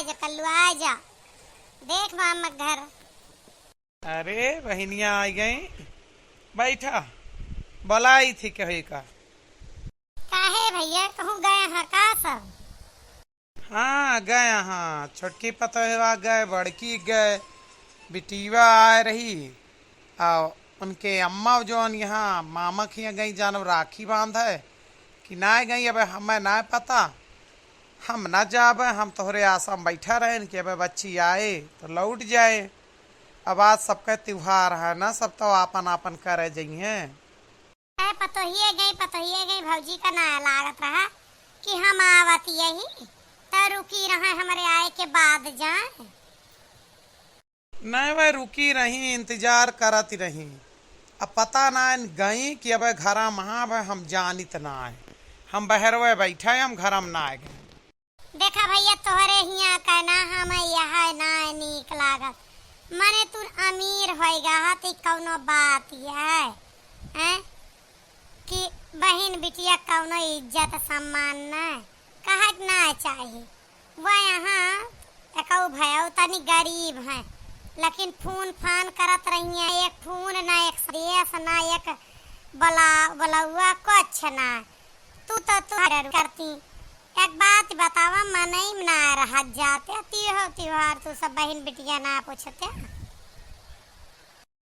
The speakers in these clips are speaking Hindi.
जा कल्लू आ जा, देख मोहम्मद घर। अरे बहनिया आ गई, बैठा। बुलाई थी कहे का? काहे भैया कहूँ गए हैं का सब? हाँ गए, हाँ छोटकी पतोहवा गए, बड़की गए, बिटिया आ रही। और उनके अम्मा जोन यहाँ मामा के यहाँ गई जानव राखी बांध है कि ना गई। अब हमें ना पता, हम न जाब, हम तोहरे आशा में बैठा रहे कि अब बच्ची आए तो लौट जाए। अब आज सबका त्योहार है ना, सब तो आपन आपन करे जाइए। पतोहिए गई भौजी का ना लागत रहा कि हम आवत यही तो रुकी रहे हमारे आए के बाद जाए। नहीं वह रुकी रही, इंतजार करती रही। अब पता ना गई कि अब घर महा हम जानित ना आए, हम बहरवे बैठे, हम घर में ना आए गए। देखा भैया तोहरे हिया कहना हम यहाँ ना नीक लागत, मने तू अमीर होएगा तो कौनो बात है कि बहन बिटिया कौनो इज्जत सम्मान न कहत ना चाहिए। वह यहाँ एक भयो तनी गरीब है, लेकिन फोन फान करत रही है, एक फोन ना एक संदेश ना एक बलौआ कुछ ना। तू करती एक बात बतावा, मनई ना रह जाते त्योहार तू सब बहन बिटिया ना पूछते।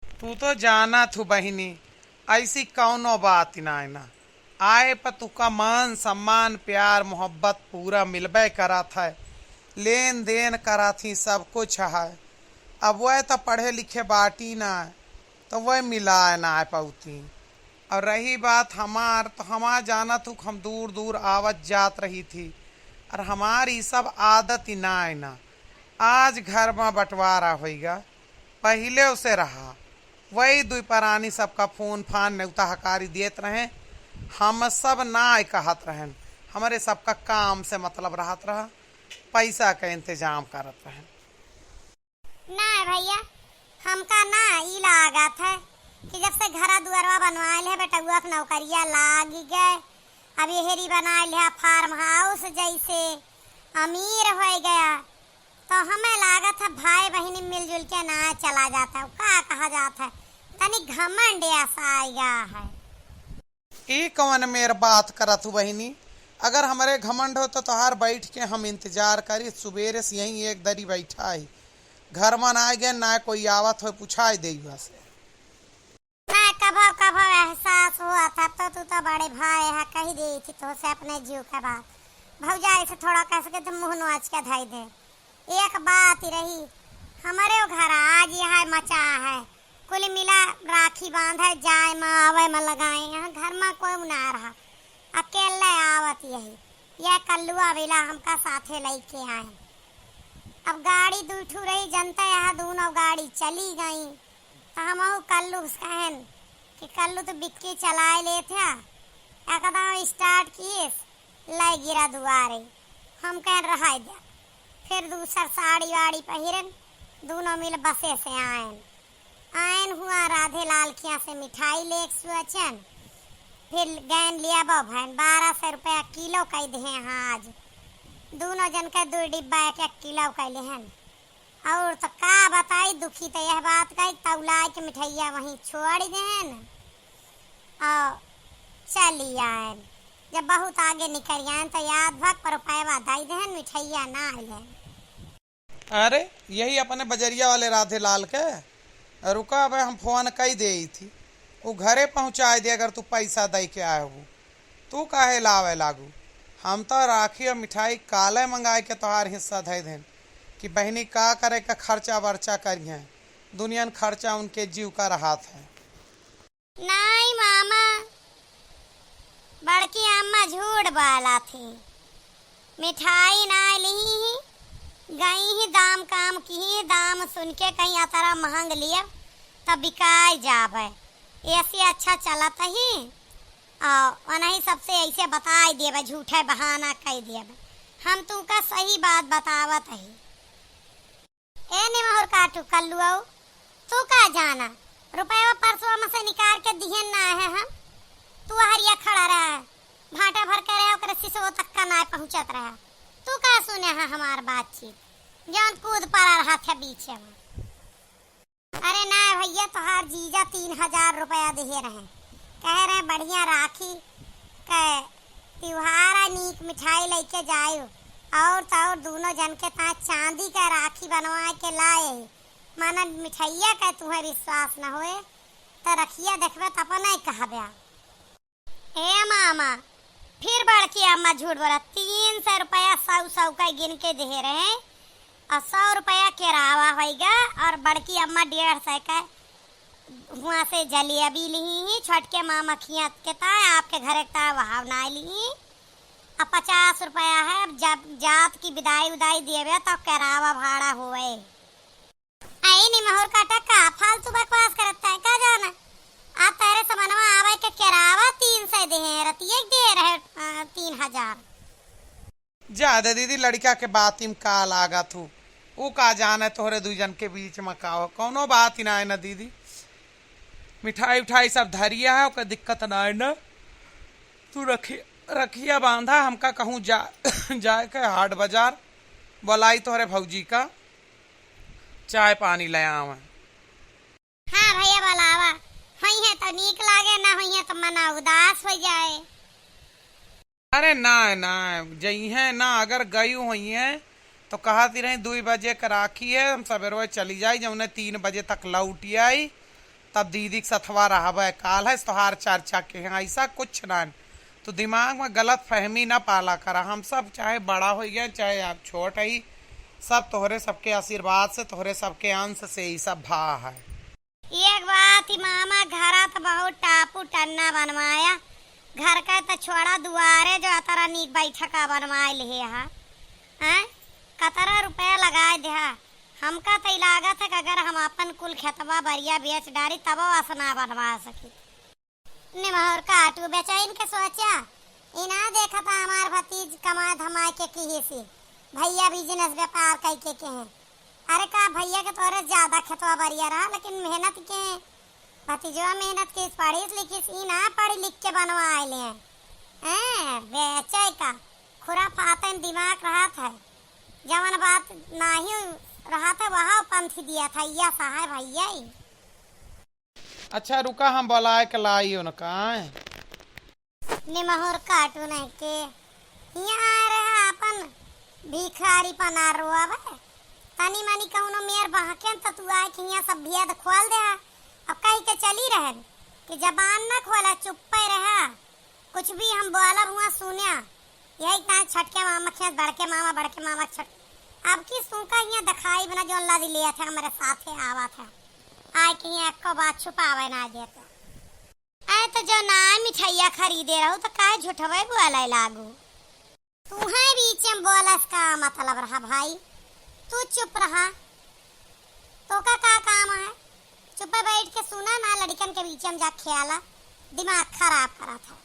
तू तो जाना थू बहिनी, ऐसी कौनो बात ना आए पर तुका मान सम्मान प्यार मोहब्बत पूरा मिलबे करा था, लेन देन करा थी, सब कुछ है। अब वह तो पढ़े लिखे बाटी ना तो वह मिला ना आ पाती। और रही बात हमार, तो हमार जाना तू हम दूर दूर आवत जात रही थी, और हमारी सब आदत ही ना आज घर में बंटवारा होगा, पहले उसे रहा वही दुई परानी सबका फोन फान न्योता हकारी देत रहे, हम सब ना कहत रहें, हमारे सबका काम से मतलब रहत रहा, पैसा का इंतजाम करत रहे। ना भैया हमका ना ई लागत है कि जब से घरा दुआरवा बनवाए है बेटा के नौकरिया लाग गए, अब हेरी बनाए है फार्म हाउस जैसे अमीर हो गया, तो हमें लागत है भाई बहनी मिलजुल के ना चला जाता है, का कहा जाता है तनी घमंड ऐसा आएगा है। ई कौन मेर बात करत हूँ बहिनी, अगर हमारे घमंड हो तो तोहार बैठ के हम इंतजार करी, सुबेरे से यहीं एक दरी बैठा है, घर में ना गए ना कोई आवत हो पूछाई दे से। कभो एहसास हुआ था तो तू तो बड़े भाई है कही दी थी तो से अपने जीव के बात भौजाई से थोड़ा कह सके तो मुँह नोच के धाई दे। एक बात ही रही हमारे घर आज यह मचा है, कुल मिला राखी बांधे जाए में आवे में लगाए, यहाँ घर में कोई ना रहा, अकेले आवत यही यह कल्लुआ वेला हमका साथे लेके आए। अब गाड़ी दूठू रही जनता, यहाँ दोनों गाड़ी चली गई तो हम कल्लू कहन कि कल्लू तो बिक्की चलाए ले थे, एकदम स्टार्ट किए ले गिरा दुआरे, हम कह रहा दिया, फिर दूसर साड़ी वाड़ी पहिरन दोनों मिल बसे से आयन हुआ राधे लाल खिया से मिठाई ले सुअचन, फिर गैन लिया बहन 1200 रुपया किलो कह दे हैं आज, दोनों जन का 2 डिब्बा 1 किलो कैले हैं। और तो का बताई दुखी तो यह बात कही तौला के मिठाइया वहीं छोड़ देन और चली आयन, जब बहुत आगे निकल आयन तो याद भक पर पैवा दाई देन मिठाइया ना आइले। अरे यही अपने बजरिया वाले राधे लाल के रुका, अब हम फोन कही दे थी, वो घरे पहुँचा दे अगर तू पैसा दे के आए हो, तू काहे लावे लागू, हम तो राखी और मिठाई काले मंगाए के तोहार हिस्सा दे दें कि बहनी का करे का खर्चा वर्चा करिए, दुनिया खर्चा उनके जीव का रहात है। नहीं मामा, बड़की अम्मा झूठ बोला थी, मिठाई ना ली गई ही दाम काम की, दाम सुन के कहीं अतरा महंग लिया तब बिकाए जावे, ऐसे अच्छा चलता ही और नहीं सबसे ऐसे बताई दिए झूठे बहाना कह दिए, हम तू का सही बात बतावत है। ए निमहर काटू कल्लू तू का जाना रुपया परसों में से निकाल के दिहन ना है, हम तू हरिया खड़ा रहा भाटा भर के रहे सिसो तक का ना पहुँचत रहा, तू का सुने है हमार बातचीत। जौन कूद पड़ा रहा था बीच में। अरे ना भैया, तोहार जीजा 3000 रुपया दे रहे, कह रहे बढ़िया राखी के त्योहार नीक मिठाई लेके जायो, और तो और दोनों जन के ता चांदी का राखी बनवा के लाए। माना मिठाइया का तुम्हें विश्वास न होए तो रखिया देखबे तो अपन नहीं कहबे। ए मामा, फिर बड़की अम्मा झूठ बोला। 300 रुपया 100 का गिन के दे रहे, और 100 रुपया किराया होगा, और बड़की अम्मा 150 का वहाँ से जलेबी ली, छोटके मामा खिया के ता आपके घर का वहाँ ना ली। अब 50 रुपया है, जब जात की विदाई उदाई देवे तो किराया भाड़ा हुए। आई नहीं महोर का टक्का फालतू बकवास करता है, का जाना आप तेरे समनवा आवे के किराया 300 दे रतिये दे रहे 3000। ज्यादा दीदी लड़का के बात इम का लागा तू, वो का जाने तोहरे दू जन के बीच में का हो, कौनो बात ही ना है ना दीदी। मिठाई उठाई सब धरिया है, कोई दिक्कत ना है ना। तू रखिया बांधा, हमका कहूँ जाए के हाट बाजार बोलाई तोहरे भौजी का चाय पानी ले आवा। हाँ भैया बोलावा, हुई है तो नीक लागे, ना हुई है तो मना उदास हो जाए। अरे ना ना जई है ना, अगर गई हुई है तो कहती रही 2 बजे का राखी है, हम सवेरे चली जाई, जब उन्हें 3 बजे तक लौटी आई तब दीदी के सथवा रहा काल है तोहार चर्चा के हैं। ऐसा कुछ ना, तो दिमाग में गलत फहमी ना पाला करा। हम सब चाहे बड़ा हो गया चाहे आप छोट ही, सब तोहरे सबके आशीर्वाद से, तोहरे सबके अंश से ही सब भा है। एक बात ही मामा, घरा तो बहुत टापू टन्ना बनवाया, घर का तो छोड़ा दुआरे जो अतरा नीक बैठका बनवा ले है, कतरा रुपया लगाए दे। हमका तो लागत है कि अगर हम अपन कुल खेतवा बरिया बेच डारी तब असना बनवा सकी। निमहर काटू बेचैन के सोचा, इना देखा था हमार भतीज कमा धमा के की से भैया बिजनेस व्यापार कैके के हैं। अरे का भैया के तोरे ज्यादा खेतवा बरिया रहा, लेकिन मेहनत के भतीजवा मेहनत के पढ़ी लिखी ई ना पढ़ी लिख के बनवा आए हैं। बेचे का खुरा फातन दिमाग रहा था, जवन बात नहीं रहा था वहाँ पंथी दिया था या साहब भैया। अच्छा रुका, हम बुलाए के लाई उनका निमहर काटू नहीं के यहाँ आ रहा अपन भिखारी पना रुआ तनी मनी कौनो मेर बहके तो तू आए कि यहाँ सब भेद खोल दे। अब कहीं के चली रहे कि जबान न खोला, चुप पे रहा, कुछ भी हम बोला हुआ सुनिया। यही कहा छटके मामा खेत बड़के मामा छट। अब की सुनका यहाँ दिखाई बना जो अल्लाह लिया था हमारे साथ आवा था, आए कि यहाँ को बात छुपावे ना देते। आए तो जो ना मिठाइया खरीदे रहो तो काहे झूठवे बोला लागू। तुम्हें बीच में बोलस का मतलब रहा भाई, तू चुप रहा, तो का काम है, चुप बैठ के सुना ना, लड़कन के बीच में जा ख्याला दिमाग खराब करा था।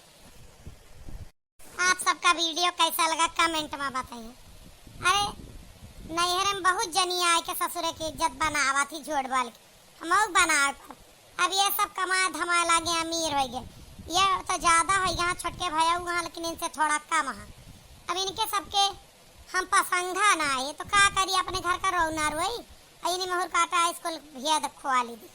आप सबका वीडियो कैसा लगा कमेंट में बताइए। अरे नैहर में बहुत जनी आए के ससुरे की इज्जत बनावा थी झोड़ बाल के, हम बना अब ये सब कमा धमा लागे अमीर हो गए। ये तो ज्यादा हो यहाँ छोटके भैया वहाँ, लेकिन इनसे थोड़ा कम है। अब इनके सबके हम पसंगा ना आए तो का करिए, अपने घर का रोना रोई। अई मोहर काटा स्कूल भैया खुआ ली दी।